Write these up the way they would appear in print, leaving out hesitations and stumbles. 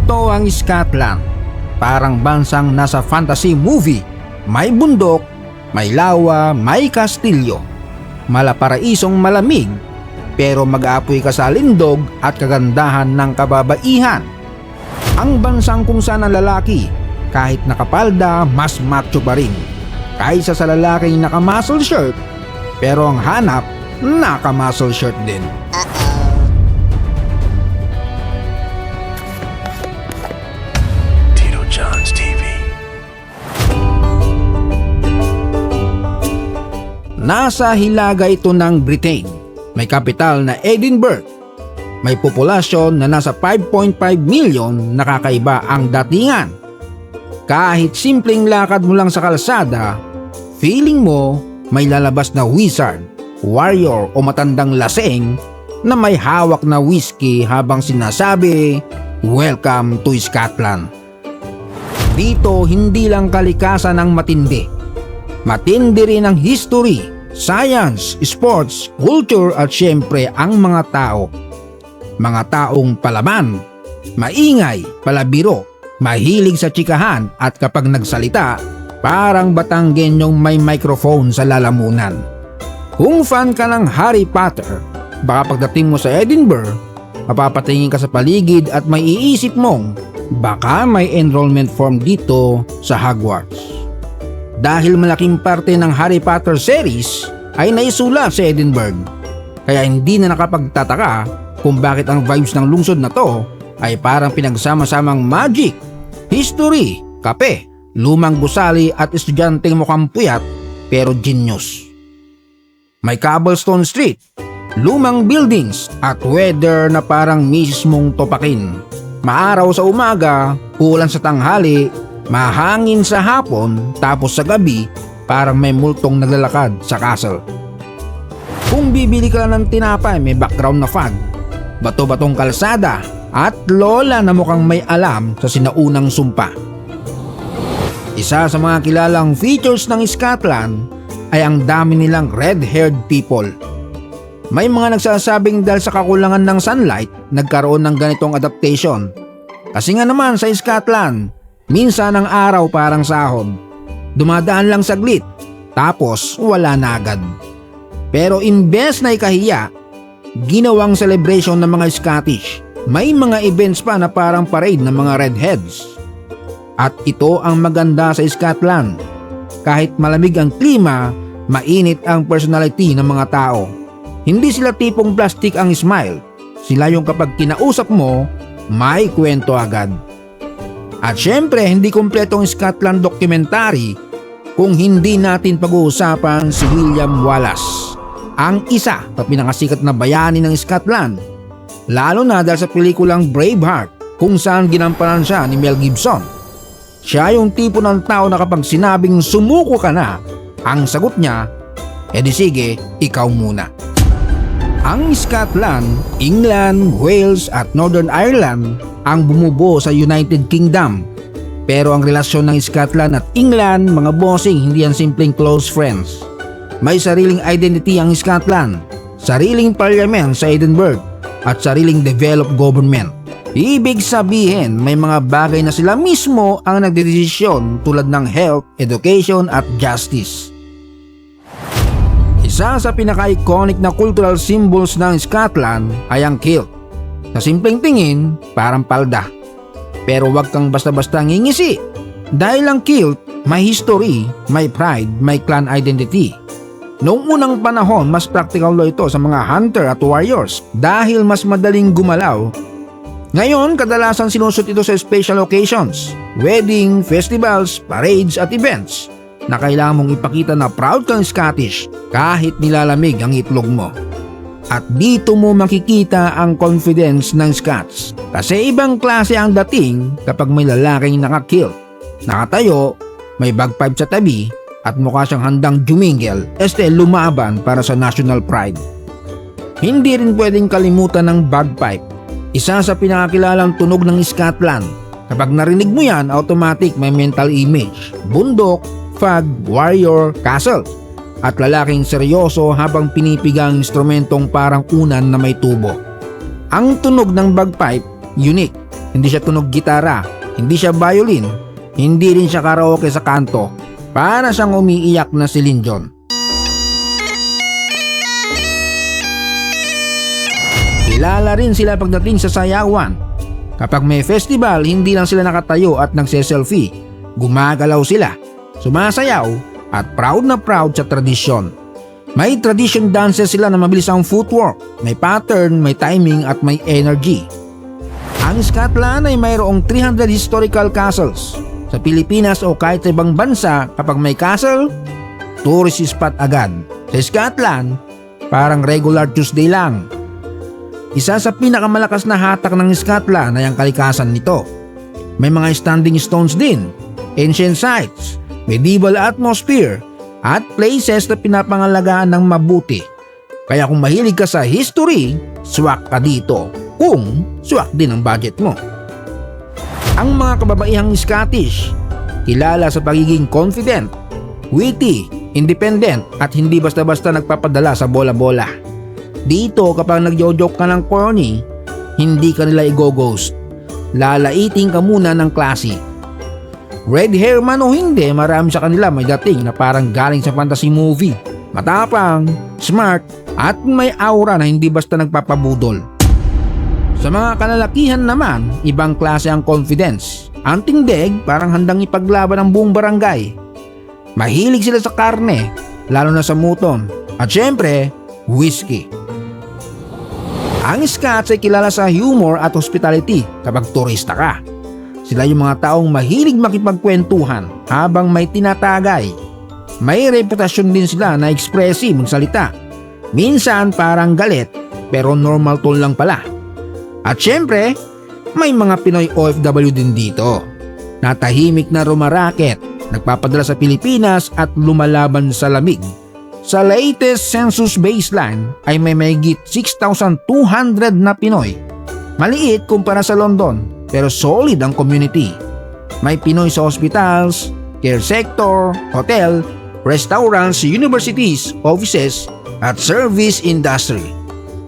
Ito ang Scotland. Parang bansang nasa fantasy movie. May bundok, may lawa, may kastilyo. Malaparaisong malamig, pero mag-aapoy ka sa lindog at kagandahan ng kababaihan. Ang bansang kung saan ang lalaki, kahit nakapalda, mas macho pa rin. Kaysa sa lalaking naka-muscle shirt, pero ang hanap, naka-muscle shirt din. Tito John's TV. Nasa hilaga ito ng Britain. May kapital na Edinburgh. May populasyon na nasa 5.5 million, nakakaiba ang datingan. Kahit simpleng lakad mo lang sa kalsada, feeling mo may lalabas na wizard, warrior o matandang laseng na may hawak na whiskey habang sinasabi, "Welcome to Scotland." Dito hindi lang kalikasan ang matindi. Matindi rin ang history, science, sports, culture at syempre ang mga tao. Mga taong palaban, maingay, palabiro, mahilig sa tsikahan at kapag nagsalita, parang Batanggenyong may microphone sa lalamunan. Kung fan ka ng Harry Potter, baka pagdating mo sa Edinburgh, mapapatingin ka sa paligid at may iisip mong baka may enrollment form dito sa Hogwarts. Dahil malaking parte ng Harry Potter series ay naisulat sa Edinburgh, kaya hindi na nakapagtataka kung bakit ang vibes ng lungsod na to ay parang pinagsama-samang magic, history, kape, lumang gusali at estudyanteng mukhang puyat pero genius. May cobblestone street, lumang buildings at weather na parang mismong topakin. Maaraw sa umaga, ulan sa tanghali, mahangin sa hapon, tapos sa gabi parang may multong naglalakad sa castle. Kung bibili ka ng tinapay, may background na fog, bato-batong kalsada at lola na mukhang may alam sa sinaunang sumpa. Isa sa mga kilalang features ng Scotland ay ang dami nilang red-haired people. May mga nagsasabing dahil sa kakulangan ng sunlight, nagkaroon ng ganitong adaptation. Kasi nga naman sa Scotland, minsan ang araw parang sahod. Dumadaan lang saglit, tapos wala na agad. Pero imbes na ikahiya, ginawang celebration ng mga Scottish. May mga events pa na parang parade ng mga redheads. At ito ang maganda sa Scotland. Kahit malamig ang klima, mainit ang personality ng mga tao. Hindi sila tipong plastic ang smile. Sila yung kapag kinausap mo, may kwento agad. At syempre, hindi kumpletong Scotland documentary kung hindi natin pag-uusapan si William Wallace, ang isa sa pinakasikat na bayani ng Scotland. Lalo na dahil sa pelikulang Braveheart kung saan ginampanan siya ni Mel Gibson. Siya yung tipo ng tao na kapag sinabing sumuko ka na, ang sagot niya, edi sige, ikaw muna. Ang Scotland, England, Wales at Northern Ireland ang bumubuo sa United Kingdom. Pero ang relasyon ng Scotland at England, mga bossing, hindi yan simpleng close friends. May sariling identity ang Scotland, sariling parliament sa Edinburgh, at sariling developed government. Ibig sabihin, may mga bagay na sila mismo ang nagdedesisyon tulad ng health, education at justice. Isa sa pinaka-iconic na cultural symbols ng Scotland ay ang kilt. Sa simpleng tingin, parang palda. Pero wag kang basta-basta ngingisi. Dahil ang kilt, may history, may pride, may clan identity. Noong unang panahon, mas practical daw ito sa mga hunter at warriors dahil mas madaling gumalaw. Ngayon, kadalasan sinusot ito sa special occasions, wedding, festivals, parades at events na kailangan mong ipakita na proud kang Scottish kahit nilalamig ang itlog mo. At dito mo makikita ang confidence ng Scots kasi ibang klase ang dating kapag may lalaking nakakilt, nakatayo, may bagpipe sa tabi at mukha siyang handang jumingel, lumaban para sa national pride. Hindi rin pwedeng kalimutan ng bagpipe, isa sa pinakakilalang tunog ng Scotland. Kapag narinig mo yan, automatic may mental image, bundok, fog, warrior, castle, at lalaking seryoso habang pinipiga ang instrumentong parang unan na may tubo. Ang tunog ng bagpipe, unique, Hindi siya tunog gitara, hindi siya violin, hindi rin siya karaoke sa kanto. Para siyang umiiyak na Celine Dion. Kilala rin sila pagdating sa sayawan. Kapag may festival, hindi lang sila nakatayo at nagse-selfie. Gumagalaw sila, sumasayaw at proud na proud sa tradisyon. May tradition dances sila na mabilis ang footwork, may pattern, may timing at may energy. Ang Scotland ay mayroong 300 historical castles. Sa Pilipinas o kahit sa ibang bansa, kapag may castle, tourist spot agad. Sa Scotland, parang regular Tuesday lang. Isa sa pinakamalakas na hatak ng Scotland ay ang kalikasan nito. May mga standing stones din, ancient sites, medieval atmosphere, at places na pinapangalagaan ng mabuti. Kaya kung mahilig ka sa history, swak ka dito. Kung swak din ang budget mo. Ang mga kababaihang Scottish, kilala sa pagiging confident, witty, independent at hindi basta-basta nagpapadala sa bola-bola. Dito kapag nagjo-joke ka ng corny, hindi ka nila i-go-ghost. Lalaiting ka muna ng klase. Red hair man o hindi, marami sa kanila may dating na parang galing sa fantasy movie. Matapang, smart at may aura na hindi basta nagpapabudol. Sa mga kalalakihan naman, ibang klase ang confidence. Ang tindig, parang handang ipaglaban ang buong barangay. Mahilig sila sa karne, lalo na sa muton. At syempre, whiskey. Ang Scots ay kilala sa humor at hospitality kapag turista ka. Sila yung mga taong mahilig makipagkwentuhan habang may tinatagay. May reputasyon din sila na expressive magsalita. Minsan parang galit pero normal tone lang pala. At syempre, may mga Pinoy OFW din dito. Natahimik na rumaraket, nagpapadala sa Pilipinas at lumalaban sa lamig. Sa latest census baseline ay may mahigit 6,200 na Pinoy. Maliit kumpara sa London pero solid ang community. May Pinoy sa hospitals, care sector, hotel, restaurants, universities, offices at service industry.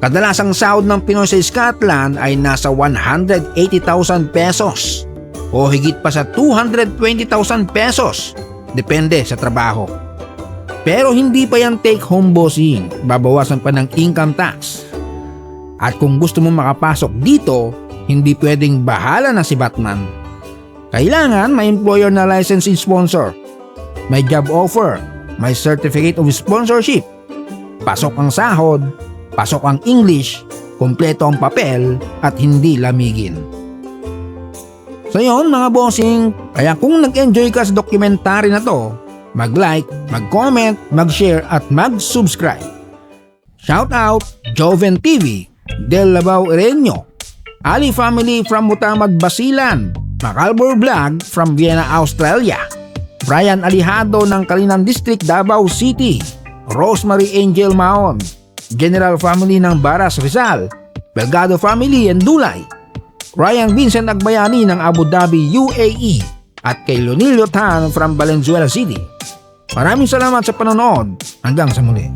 Kadalasang sahod ng Pinoy sa Scotland ay nasa 180,000 pesos o higit pa sa 220,000 pesos. Depende sa trabaho. Pero hindi pa yan take home bossing, babawasan pa ng income tax. At kung gusto mo makapasok dito, hindi pwedeng bahala na si Batman. Kailangan may employer na licensed sponsor, may job offer, may certificate of sponsorship, pasok ang sahod, pasok ang English, kompleto ang papel at hindi lamigin. So yun mga bossing, kaya kung nag-enjoy ka sa dokumentary na to, mag-like, mag-comment, mag-share at mag-subscribe. Shout out Joven TV, Del Labao Ereño, Ali Family from Mutamad Basilan, Macalbor Vlog from Vienna, Australia, Brian Alihado ng Kalinan District, Davao City, Rosemary Angel Maon, General Family ng Baras Rizal, Belgado Family and Dulay, Ryan Vincent Agbayani ng Abu Dhabi, UAE, at kay Leonilio Tan from Valenzuela City. Maraming salamat sa panonood. Hanggang sa muli.